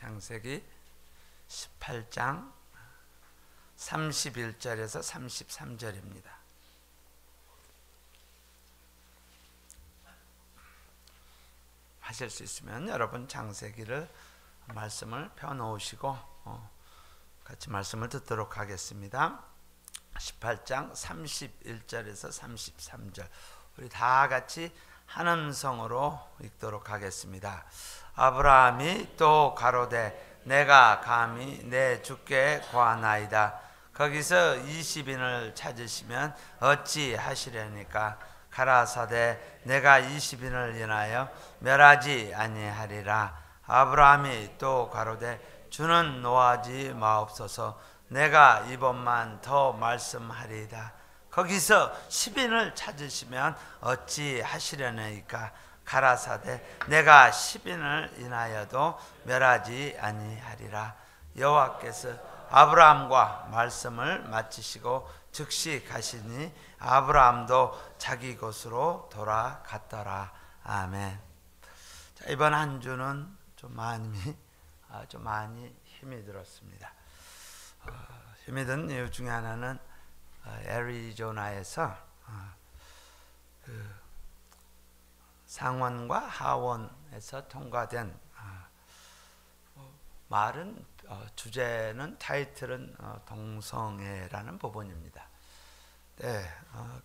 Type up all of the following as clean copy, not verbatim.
창세기 18장 31절에서 33절입니다. 하실 수 있으면 여러분 창세기를 말씀을 펴놓으시고 같이 말씀을 듣도록 하겠습니다. 18장 31절에서 33절 우리 다 같이 한 음성으로 읽도록 하겠습니다. 아브라함이 또 가로되 내가 감히 내 주께 고하나이다. 거기서 20인을 찾으시면 어찌 하시려니까? 가라사대 내가 20인을 인하여 멸하지 아니하리라. 아브라함이 또 가로되 주는 노하지 마옵소서. 내가 이번만 더 말씀하리이다. 거기서 10인을 찾으시면 어찌 하시려니까? 가라사대 내가 10인을 인하여도 멸하지 아니하리라. 여호와께서 아브라함과 말씀을 마치시고 즉시 가시니 아브라함도 자기 곳으로 돌아갔더라. 아멘. 자, 이번 한 주는 좀 많이 힘이 들었습니다. 힘이 든 이유 중에 하나는 애리조나에서 상원과 하원에서 통과된 말은 주제는 타이틀은 동성애라는 부분입니다. 네,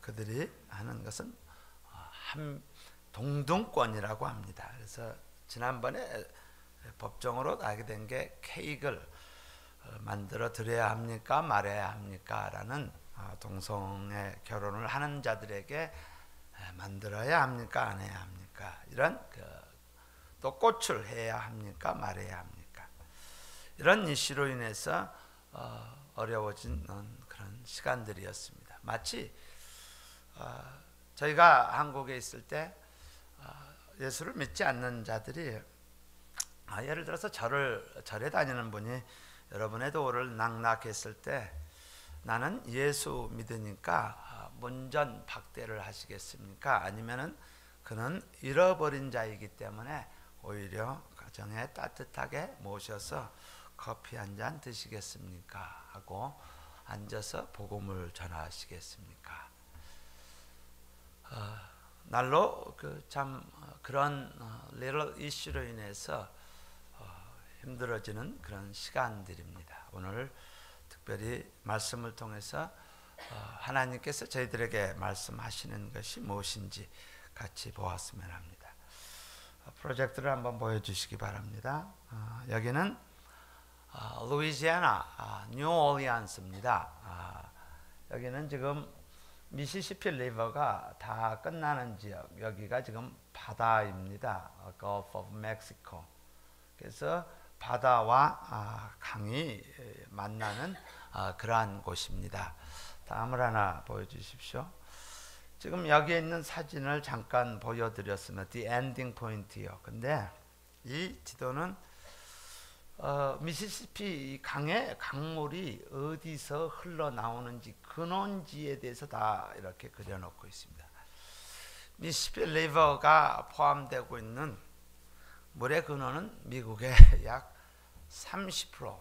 그들이 하는 것은 동등권이라고 합니다. 그래서 지난번에 법정으로 나게 된 게 케이크를 만들어 드려야 합니까 말아야 합니까 라는 동성애 결혼을 하는 자들에게 만들어야 합니까 안 해야 합니까 이런 또 꽃을 해야 합니까 말아야 합니까 이런 이슈로 인해서 어려워진 그런 시간들이었습니다. 마치 저희가 한국에 있을 때 예수를 믿지 않는 자들이 예를 들어서 절에 다니는 분이 여러분의 도를 낙낙했을 때 나는 예수 믿으니까 문전 박대를 하시겠습니까? 아니면은 그는 잃어버린 자이기 때문에 오히려 가정에 따뜻하게 모셔서 커피 한 잔 드시겠습니까? 하고 앉아서 복음을 전하시겠습니까? 날로 그런 little 이슈로 인해서 힘들어지는 그런 시간들입니다. 오늘 특별히 말씀을 통해서 하나님께서 저희들에게 말씀하시는 것이 무엇인지 같이 보았으면 합니다. 프로젝트를 한번 보여주시기 바랍니다. 여기는 루이지애나 뉴올리언스입니다. 여기는 지금 미시시피 리버가 다 끝나는 지역, 여기가 지금 바다입니다. Gulf of Mexico. 그래서 바다와 강이 만나는 그러한 곳입니다. 다음을 하나 보여주십시오. 지금 여기에 있는 사진을 잠깐 보여드렸으면 The ending point이요. 근데 이 지도는 미시시피 강의 강물이 어디서 흘러나오는지 근원지에 대해서 다 이렇게 그려놓고 있습니다. 미시시피 리버가 포함되고 있는 물의 근원은 미국의 약 30%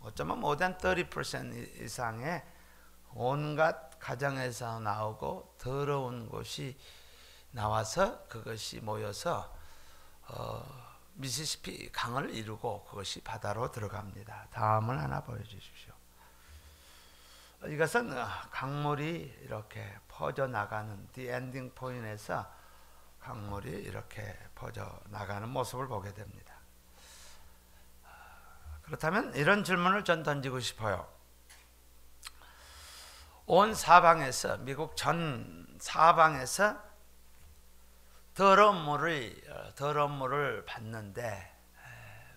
어쩌면 more than 30% 이상의 온갖 가정에서 나오고 더러운 곳이 나와서 그것이 모여서 미시시피 강을 이루고 그것이 바다로 들어갑니다. 다음을 하나 보여주십시오. 이것은 강물이 이렇게 퍼져나가는 The ending point에서 강물이 이렇게 퍼져나가는 모습을 보게 됩니다. 그렇다면 이런 질문을 전 던지고 싶어요. 온 사방에서 미국 전 사방에서 더러운 물을 받는데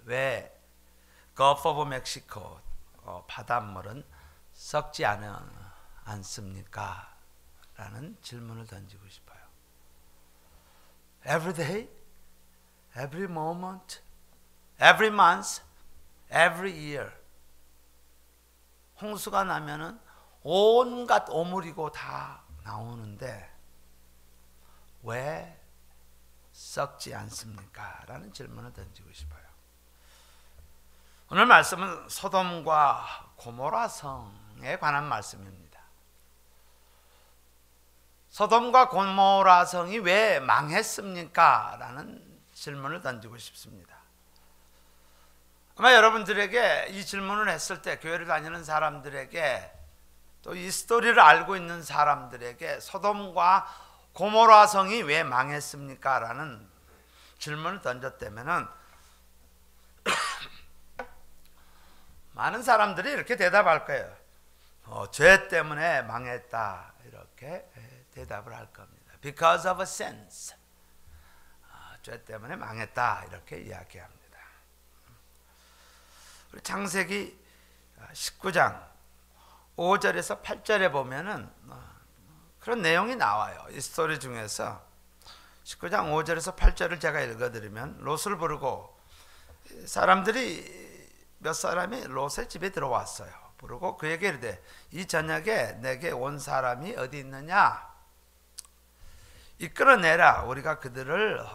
왜 Gulf of Mexico 바닷물은 썩지 않습니까? 라는 질문을 던지고 싶어요. Every day, every moment, every month, every year. 홍수가 나면은 온갖 오물이고 다 나오는데 왜 썩지 않습니까? 라는 질문을 던지고 싶어요. 오늘 말씀은 소돔과 고모라 성에 관한 말씀입니다. 소돔과 고모라 성이 왜 망했습니까? 라는 질문을 던지고 싶습니다. 아마 여러분들에게 이 질문을 했을 때 교회를 다니는 사람들에게 또 이 스토리를 알고 있는 사람들에게 소돔과 고모라 성이 왜 망했습니까? 라는 질문을 던졌다면은 많은 사람들이 이렇게 대답할 거예요. 죄 때문에 망했다. 이렇게 대답을 할 겁니다. Because of a sins. 죄 때문에 망했다. 이렇게 이야기합니다. 우리 창세기 19장 5절에서 8절에 보면은 그런 내용이 나와요. 이 스토리 중에서 19장 5절에서 8절을 제가 읽어드리면 롯을 부르고 사람들이 몇 사람이 롯의 집에 들어왔어요. 부르고 그에게 이르되 이 저녁에 내게 온 사람이 어디 있느냐? 이끌어내라. 우리가 그들을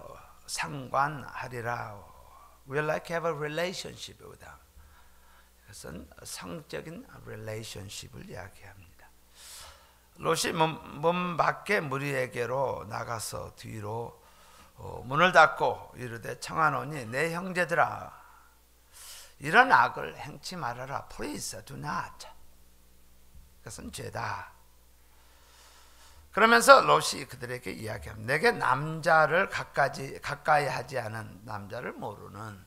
상관하리라. We'd like to have a relationship with them. 그것은 성적인 relationship을 이야기합니다. 롯이 문 밖에 무리에게로 나가서 뒤로 문을 닫고 이르되 청하노니 내 형제들아 이런 악을 행치 말아라. Please do not. 그것은 죄다. 그러면서 롯이 그들에게 이야기합니다. 내게 남자를 가까이 하지 않은 남자를 모르는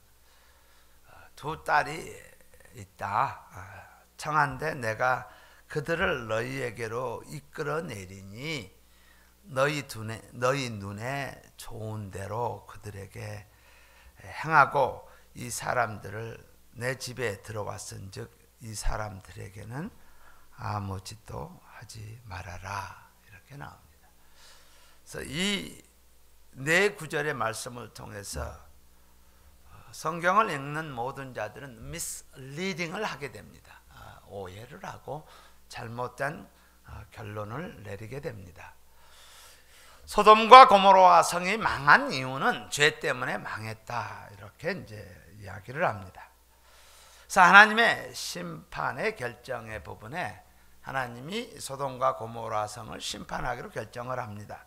두 딸이 있다. 청한데 내가 그들을 너희에게로 이끌어내리니 너희 눈에 좋은 대로 그들에게 행하고 이 사람들을 내 집에 들어왔은즉 이 사람들에게는 아무 짓도 하지 말아라. 이렇게 나옵니다. 그래서 이 네 구절의 말씀을 통해서 성경을 읽는 모든 자들은 misleading을 하게 됩니다. 오해를 하고 잘못된 결론을 내리게 됩니다. 소돔과 고모라 성이 망한 이유는 죄 때문에 망했다. 이렇게 이제 이야기를 합니다. 그래서 하나님의 심판의 결정의 부분에 하나님이 소돔과 고모라 성을 심판하기로 결정을 합니다.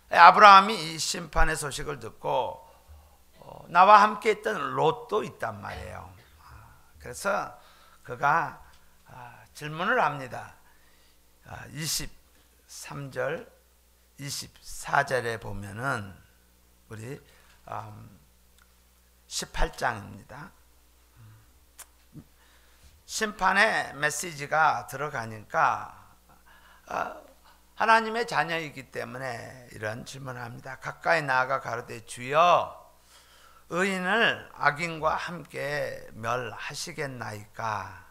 아브라함이 이 심판의 소식을 듣고 나와 함께 있던 롯도 있단 말이에요. 그래서 그가 질문을 합니다. 23절 24절에 보면은 우리 18장입니다. 심판의 메시지가 들어가니까 하나님의 자녀이기 때문에 이런 질문을 합니다. 가까이 나아가 가로되 주여 의인을 악인과 함께 멸하시겠나이까?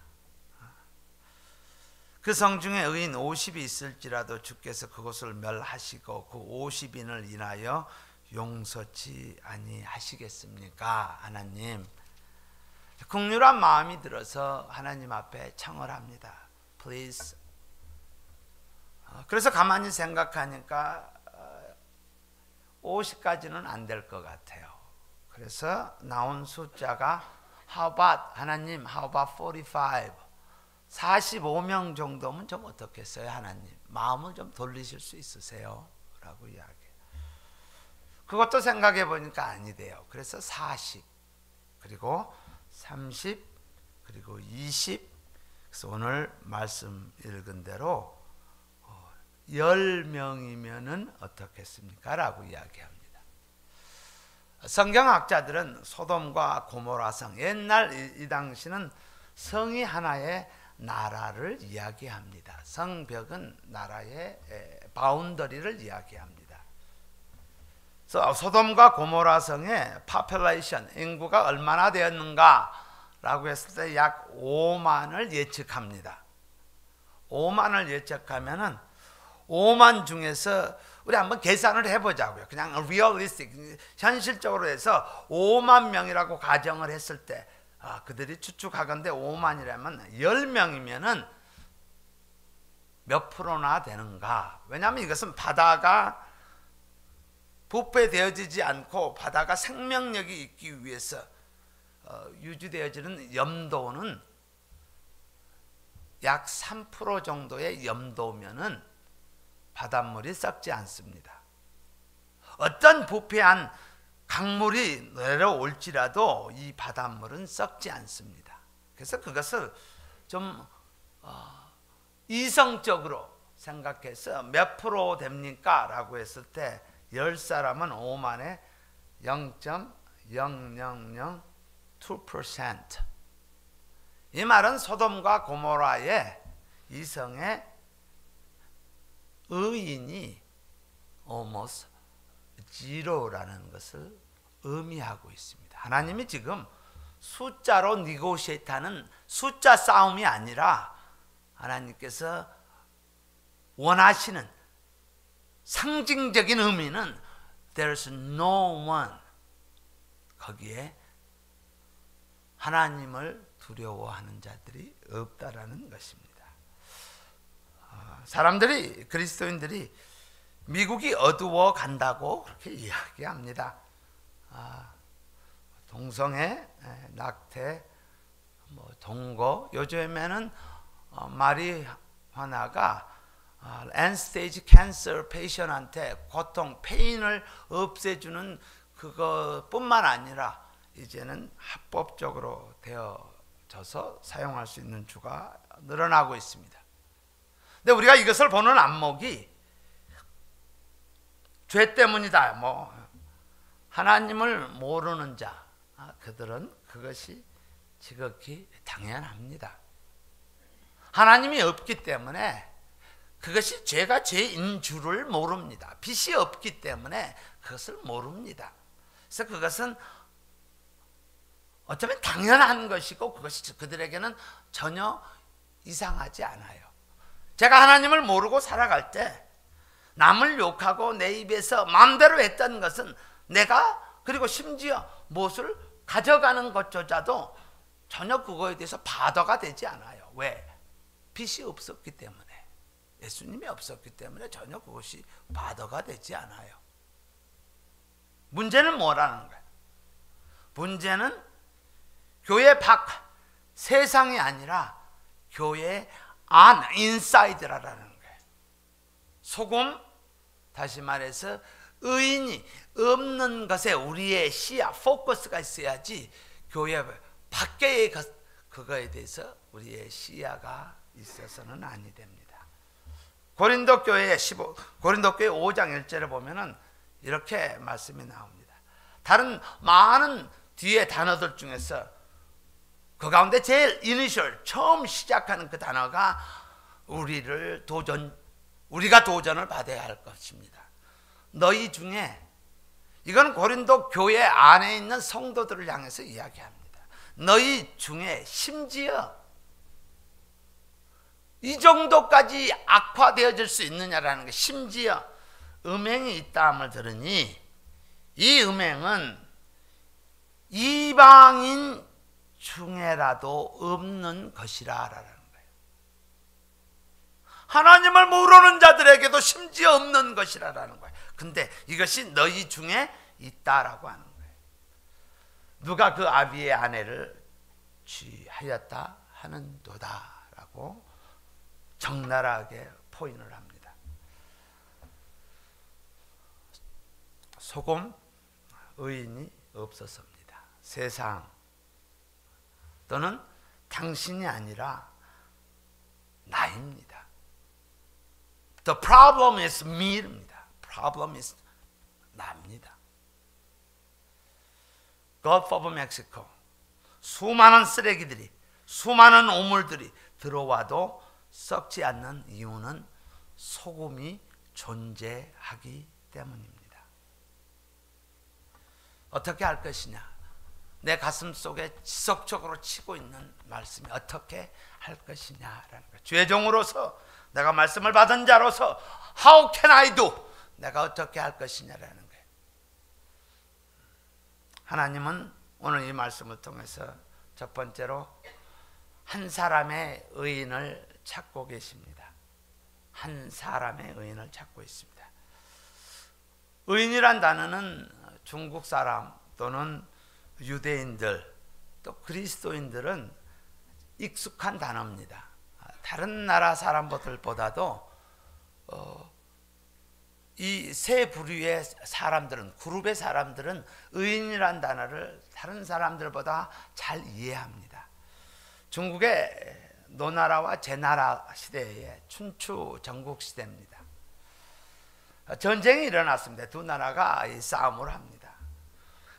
그 성 중에 의인 50이 있을지라도 주께서 그곳을 멸하시고 그 50인을 인하여 용서치 아니하시겠습니까? 하나님, 긍휼한 마음이 들어서 하나님 앞에 청을 합니다. Please. 그래서 가만히 생각하니까 50까지는 안 될 것 같아요. 그래서 나온 숫자가 How about 하나님? How about 45? 45명 정도면 좀 어떻겠어요? 하나님 마음을 좀 돌리실 수 있으세요? 라고 이야기해요. 그것도 생각해 보니까 아니대요. 그래서 40 그리고 30 그리고 20. 그래서 오늘 말씀 읽은 대로 10명이면은 어떻겠습니까? 라고 이야기합니다. 성경학자들은 소돔과 고모라 성, 옛날 이 당시는 성이 하나의 나라를 이야기합니다. 성벽은 나라의 바운더리를 이야기합니다. 그래서 소돔과 고모라 성의 population, 인구가 얼마나 되었는가 라고 했을 때 약 5만을 예측합니다. 5만을 예측하면은 5만 중에서 우리 한번 계산을 해보자고요. 그냥 realistic, 현실적으로 해서 5만 명이라고 가정을 했을 때 그들이 추측하건대 5만이라면 10명이면은 몇 프로나 되는가? 왜냐하면 이것은 바다가 부패되어지지 않고 바다가 생명력이 있기 위해서 유지되어지는 염도는 약 3% 정도의 염도면은 바닷물이 썩지 않습니다. 어떤 부패한 강물이 내려올지라도 이 바닷물은 썩지 않습니다. 그래서 그것을 좀 이성적으로 생각해서 몇 프로 됩니까? 라고 했을 때 10사람은 5만에 0.0002%. 이 말은 소돔과 고모라의 이성의 의인이 almost zero라는 것을 의미하고 있습니다. 하나님이 지금 숫자로 니고시에이트하는 숫자 싸움이 아니라 하나님께서 원하시는 상징적인 의미는 There's no one, 거기에 하나님을 두려워하는 자들이 없다라는 것입니다. 사람들이, 그리스도인들이 미국이 어두워 간다고 그렇게 이야기합니다. 동성애, 낙태, 동거, 요즘에는 마리화나가 엔스테이지 캔서 페이션한테 고통, 페인을 없애주는 그것뿐만 아니라 이제는 합법적으로 되어져서 사용할 수 있는 주가 늘어나고 있습니다. 근데 우리가 이것을 보는 안목이 죄 때문이다, 하나님을 모르는 자, 그들은 그것이 지극히 당연합니다. 하나님이 없기 때문에 그것이 죄가 죄인 줄을 모릅니다. 빛이 없기 때문에 그것을 모릅니다. 그래서 그것은 어쩌면 당연한 것이고 그것이 그들에게는 전혀 이상하지 않아요. 제가 하나님을 모르고 살아갈 때 남을 욕하고 내 입에서 마음대로 했던 것은 내가, 그리고 심지어 무엇을 가져가는 것조차도 전혀 그거에 대해서 바더가 되지 않아요. 왜? 빛이 없었기 때문에, 예수님이 없었기 때문에 전혀 그것이 바더가 되지 않아요. 문제는 뭐라는 거예요? 문제는 교회 밖, 세상이 아니라 교회 안, 인사이드라는 거예요. 소금, 다시 말해서 의인이 없는 것에 우리의 시야, 포커스가 있어야지 교회 밖의 그거에 대해서 우리의 시야가 있어서는 아니 됩니다. 고린도 교회 5장 1절에 보면은 이렇게 말씀이 나옵니다. 다른 많은 뒤에 단어들 중에서 그 가운데 제일 이니셜, 처음 시작하는 그 단어가 우리가 도전을 받아야 할 것입니다. 너희 중에, 이건 고린도 교회 안에 있는 성도들을 향해서 이야기합니다. 너희 중에 심지어 이 정도까지 악화되어질 수 있느냐라는 게, 심지어 음행이 있다함을 들으니 이 음행은 이방인 중에라도 없는 것이라라는 거예요. 하나님을 모르는 자들에게도 심지어 없는 것이라라는 거예요. 근데 이것이 너희 중에 있다라고 하는 거예요. 누가 그 아비의 아내를 취하였다 하는도다라고 적나라하게 포인을 합니다. 소금, 의인이 없었습니다. 세상 또는 당신이 아니라 나입니다. The problem is me입니다. Problem is 나입니다. Gulf of Mexico, 수많은 쓰레기들이, 수많은 오물들이 들어와도 썩지 않는 이유는 소금이 존재하기 때문입니다. 어떻게 할 것이냐? 내 가슴 속에 지속적으로 치고 있는 말씀이 어떻게 할 것이냐라는 거예요. 죄종으로서, 내가 말씀을 받은 자로서 How can I do? 내가 어떻게 할 것이냐라는 거예요. 하나님은 오늘 이 말씀을 통해서 첫 번째로 한 사람의 의인을 찾고 계십니다. 한 사람의 의인을 찾고 있습니다. 의인이란 단어는 중국 사람 또는 유대인들 또 그리스도인들은 익숙한 단어입니다. 다른 나라 사람들보다도 이 세 부류의 사람들은, 그룹의 사람들은 의인이란 단어를 다른 사람들보다 잘 이해합니다. 중국의 노나라와 제나라 시대의 춘추 전국 시대입니다. 전쟁이 일어났습니다. 두 나라가 싸움을 합니다.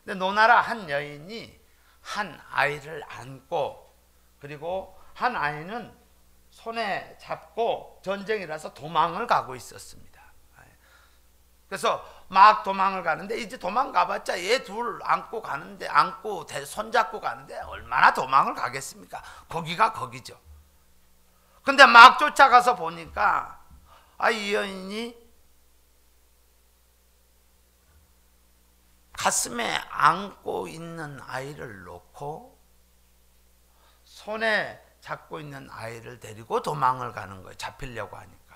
근데 노나라 한 여인이 한 아이를 안고, 그리고 한 아이는 손에 잡고 전쟁이라서 도망을 가고 있었습니다. 그래서 막 도망을 가는데, 이제 도망가봤자 얘 둘 안고 가는데, 안고 손잡고 가는데 얼마나 도망을 가겠습니까? 거기가 거기죠. 근데 막 쫓아가서 보니까 이 여인이 가슴에 안고 있는 아이를 놓고 손에 잡고 있는 아이를 데리고 도망을 가는 거예요. 잡히려고 하니까.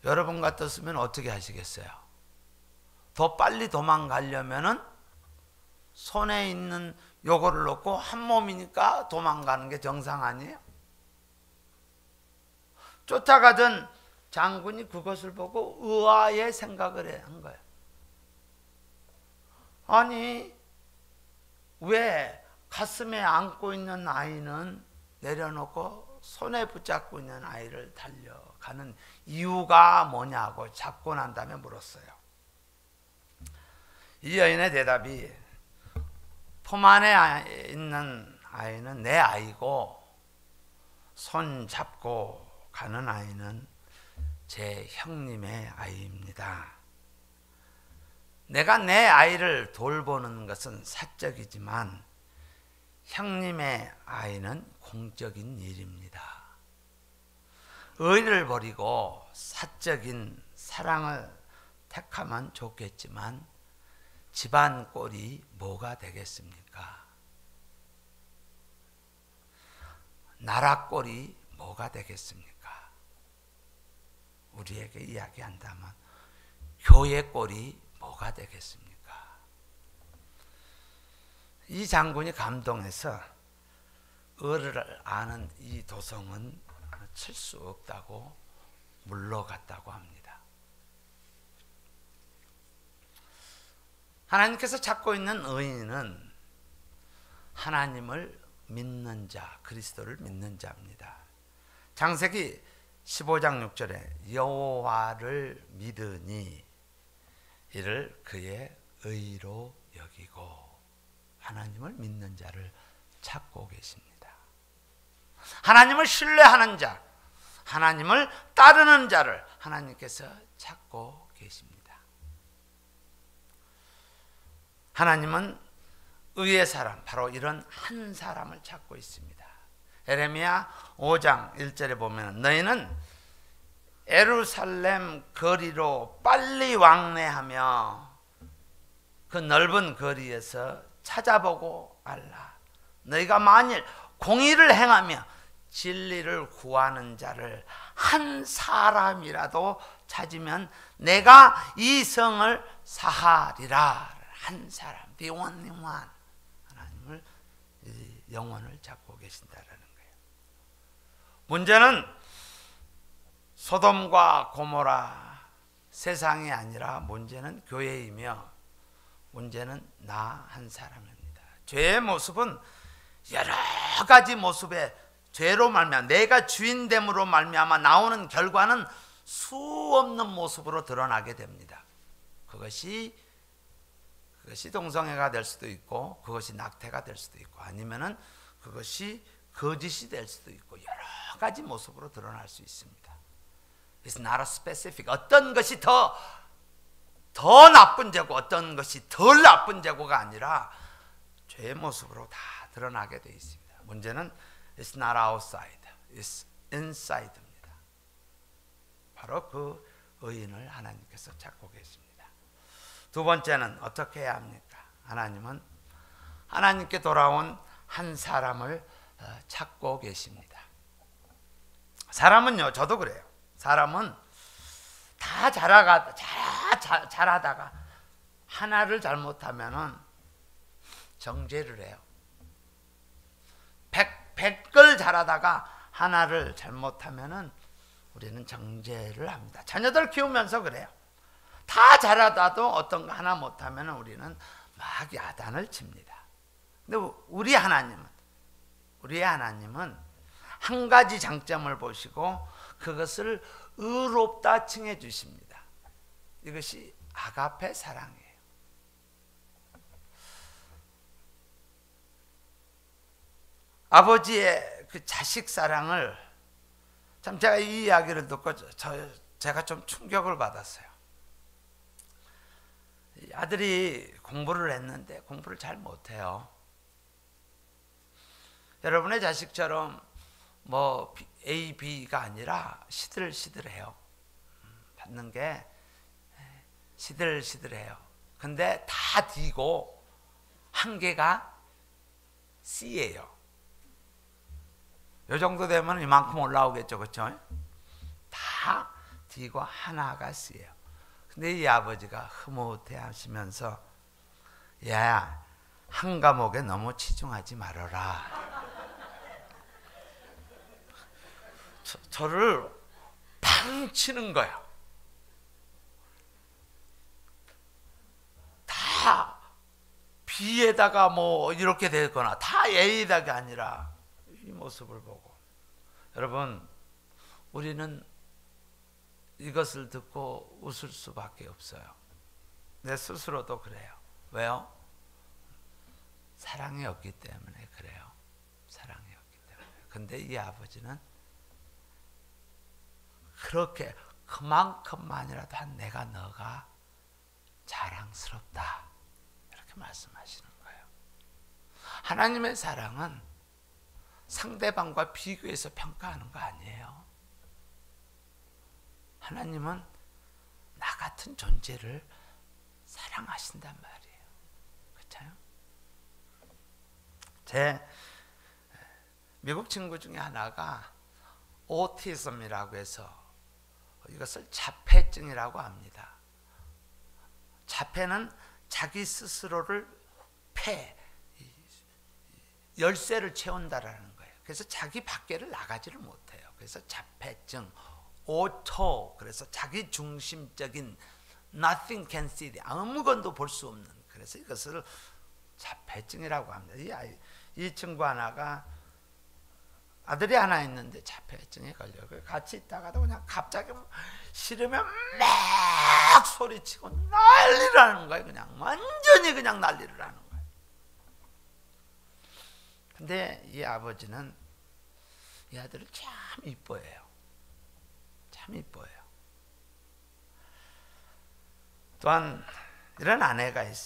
여러분 같았으면 어떻게 하시겠어요? 더 빨리 도망가려면은 손에 있는 요거를 놓고 한 몸이니까 도망가는 게 정상 아니에요? 쫓아가던 장군이 그것을 보고 의아의 생각을 한 거예요. 아니, 왜 가슴에 안고 있는 아이는 내려놓고 손에 붙잡고 있는 아이를 달려가는 이유가 뭐냐고 잡고 난 다음에 물었어요. 이 여인의 대답이, 품 안에 있는 아이는 내 아이고 손 잡고 가는 아이는 제 형님의 아이입니다. 내가 내 아이를 돌보는 것은 사적이지만 형님의 아이는 공적인 일입니다. 의를 버리고 사적인 사랑을 택하면 좋겠지만 집안 꼴이 뭐가 되겠습니까? 나라 꼴이 뭐가 되겠습니까? 우리에게 이야기한다면 교회 꼴이 뭐가 되겠습니까? 이 장군이 감동해서 의를 아는 이 도성은 칠 수 없다고 물러갔다고 합니다. 하나님께서 찾고 있는 의인은 하나님을 믿는 자, 그리스도를 믿는 자입니다. 창세기 15장 6절에 여호와를 믿으니 이를 그의 의로 여기고, 하나님을 믿는 자를 찾고 계십니다. 하나님을 신뢰하는 자, 하나님을 따르는 자를 하나님께서 찾고 계십니다. 하나님은 의의 사람, 바로 이런 한 사람을 찾고 있습니다. 에레미야 5장 1절에 보면 너희는 예루살렘 거리로 빨리 왕래하며 그 넓은 거리에서 찾아보고 알라. 너희가 만일 공의를 행하며 진리를 구하는 자를 한 사람이라도 찾으면 내가 이 성을 사하리라. 한 사람, the only one. 하나님을 영혼을 잡고 계신다라는 거예요. 문제는 소돔과 고모라 세상이 아니라 문제는 교회이며 문제는 나 한 사람입니다. 죄의 모습은 여러 가지 모습의 죄로 말미암아, 내가 주인됨으로 말미암아 나오는 결과는 수없는 모습으로 드러나게 됩니다. 그것이 동성애가 될 수도 있고, 그것이 낙태가 될 수도 있고, 아니면은 그것이 거짓이 될 수도 있고, 여러 가지 모습으로 드러날 수 있습니다. It's not a specific. 어떤 것이 더 나쁜 죄고 어떤 것이 덜 나쁜 죄고가 아니라 죄의 모습으로 다 드러나게 되어 있습니다. 문제는 It's not outside, it's inside입니다. 바로 그 의인을 하나님께서 찾고 계십니다. 두 번째는 어떻게 해야 합니까? 하나님은 하나님께 돌아온 한 사람을 찾고 계십니다. 사람은요, 저도 그래요. 사람은 다 잘하다가 하나를 잘못하면은 정죄를 해요. 100걸 잘하다가 하나를 잘못하면은 우리는 정죄를 합니다. 자녀들 키우면서 그래요. 다 잘하다도 어떤 거 하나 못하면은 우리는 막 야단을 칩니다. 근데 우리의 하나님은 한 가지 장점을 보시고 그것을 의롭다 칭해 주십니다. 이것이 아가페 사랑이에요. 아버지의 그 자식 사랑을, 참 제가 이 이야기를 듣고 제가 좀 충격을 받았어요. 아들이 공부를 했는데 공부를 잘 못해요. 여러분의 자식처럼 뭐 A, B가 아니라 시들시들해요. 받는 게 시들시들해요. 근데 다 D고 한 개가 C예요. 요 정도 되면 이만큼 올라오겠죠, 그렇죠? 다 D고 하나가 C예요. 근데 이 아버지가 흐뭇해 하시면서, 야, 한 과목에 너무 치중하지 말아라. 저를 팡 치는 거야. 다 B에다가 뭐 이렇게 되거나 다 A에다가 아니라 이 모습을 보고, 여러분, 우리는 이것을 듣고 웃을 수밖에 없어요. 내 스스로도 그래요. 왜요? 사랑이 없기 때문에 그래요. 사랑이 없기 때문에. 근데 이 아버지는 그렇게 그만큼만이라도 한 내가 너가 자랑스럽다, 이렇게 말씀하시는 거예요. 하나님의 사랑은 상대방과 비교해서 평가하는 거 아니에요. 하나님은 나 같은 존재를 사랑하신단 말이에요. 그렇죠? 제 미국 친구 중에 하나가 오티즘이라고 해서 이것을 자폐증이라고 합니다. 자폐는 자기 스스로를 열쇠를 채운다라는 거예요. 그래서 자기 밖에를 나가지를 못해요. 그래서 자폐증, 오토, 그래서 자기 중심적인 nothing can see, 아무것도 볼 수 없는, 그래서 이것을 자폐증이라고 합니다. 이 친구 하나가 아들이 하나 있는데 자폐증에 걸려요. 같이 있다가도 그냥 갑자기 싫으면 막 소리치고 난리를 하는 거예요. 그냥 완전히 그냥 난리를 하는 거예요. 근데 이 아버지는 이 아들을 참 이뻐해요. 참 이뻐해요. 또한 이런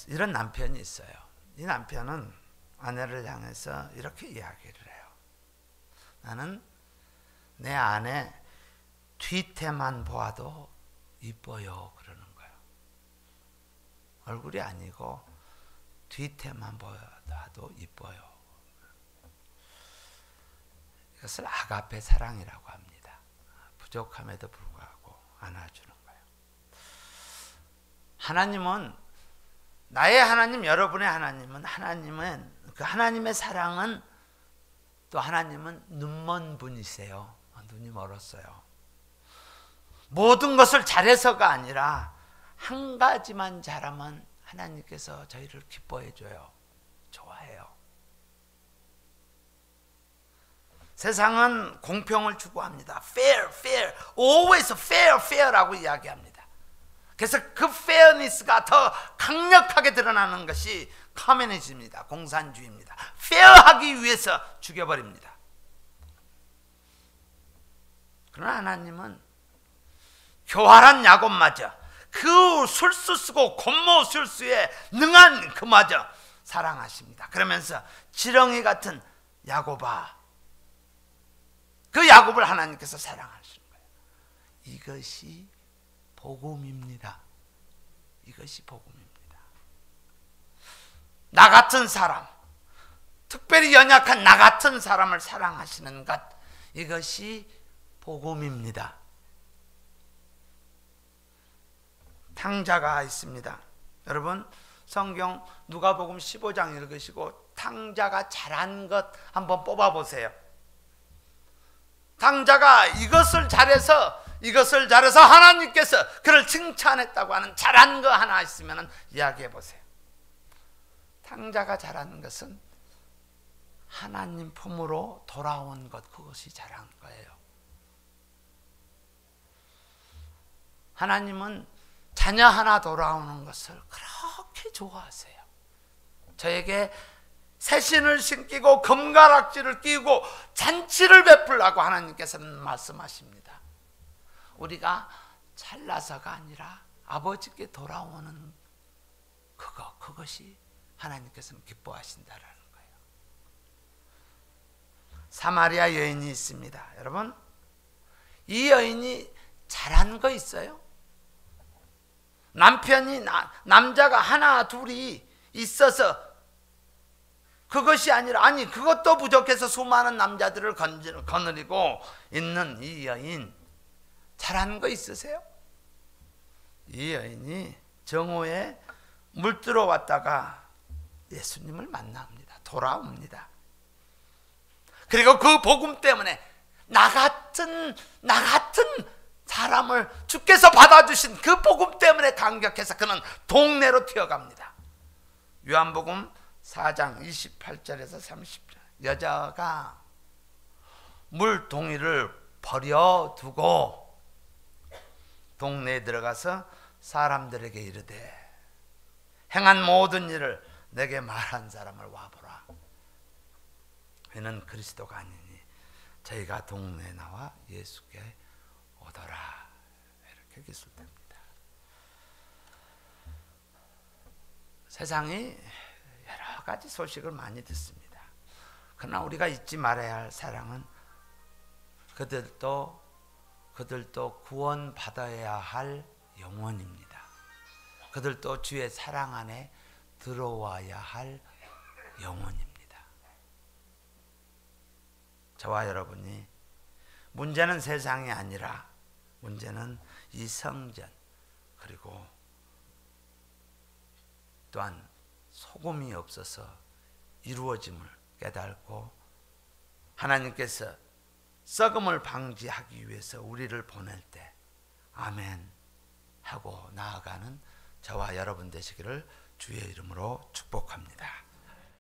이런 남편이 있어요. 이 남편은 아내를 향해서 이렇게 이야기를 해요. 나는 내 아내 뒤태만 보아도 이뻐요, 그러는 거예요. 얼굴이 아니고 뒤태만 보아도 이뻐요. 이것을 아가페 사랑이라고 합니다. 부족함에도 불구하고 안아주는 거예요. 하나님은, 나의 하나님, 여러분의 하나님은 그 하나님의 사랑은, 또 하나님은 눈먼 분이세요. 눈이 멀었어요. 모든 것을 잘해서가 아니라 한 가지만 잘하면 하나님께서 저희를 기뻐해 줘요. 좋아해요. 세상은 공평을 추구합니다. fair, always fair라고 이야기합니다. 그래서 그 fairness가 더 강력하게 드러나는 것이 커뮤니즘입니다. 공산주의입니다. 페어하기 위해서 죽여버립니다. 그러나 하나님은 교활한 야곱마저, 그 술수 쓰고 곤모 술수에 능한 그마저 사랑하십니다. 그러면서 지렁이 같은 야곱아, 그 야곱을 하나님께서 사랑하시는 거예요. 이것이 복음입니다. 이것이 복음입니다. 나 같은 사람, 특별히 연약한 나 같은 사람을 사랑하시는 것, 이것이 복음입니다. 탕자가 있습니다. 여러분 성경 누가복음 15장 읽으시고 탕자가 잘한 것 한번 뽑아보세요. 탕자가 이것을 잘해서 하나님께서 그를 칭찬했다고 하는 잘한 거 하나 있으면 이야기해 보세요. 탕자가 잘한 것은 하나님 품으로 돌아온 것, 그것이 잘한 거예요. 하나님은 자녀 하나 돌아오는 것을 그렇게 좋아하세요. 저에게 새신을 신기고 금가락지를 끼고 잔치를 베풀라고 하나님께서는 말씀하십니다. 우리가 잘나서가 아니라 아버지께 돌아오는 그것이 하나님께서는 기뻐하신다라는 거예요. 사마리아 여인이 있습니다. 여러분, 이 여인이 잘한 거 있어요? 남편이 남자가 하나 둘이 있어서 그것이 아니라, 아니 그것도 부족해서 수많은 남자들을 거느리고 있는 이 여인, 잘한 거 있으세요? 이 여인이 정오에 물들어 왔다가 예수님을 만납니다. 돌아옵니다. 그리고 그 복음 때문에 나 같은 사람을 주께서 받아주신 그 복음 때문에 감격해서 그는 동네로 튀어갑니다. 요한복음 4장 28절에서 30절, 여자가 물동이를 버려두고 동네에 들어가서 사람들에게 이르되 행한 모든 일을 내게 말한 사람을 와보라. 이는 그리스도가 아니니 저희가 동네에 나와 예수께 오더라. 이렇게 기술됩니다. 세상이 여러 가지 소식을 많이 듣습니다. 그러나 우리가 잊지 말아야 할 사랑은 그들도 구원받아야 할 영혼입니다. 그들도 주의 사랑 안에 들어와야 할 영혼입니다. 저와 여러분이, 문제는 세상이 아니라 문제는 이 성전, 그리고 또한 소금이 없어서 이루어짐을 깨닫고 하나님께서 썩음을 방지하기 위해서 우리를 보낼 때 아멘 하고 나아가는 저와 여러분 되시기를 주의 이름으로 축복합니다.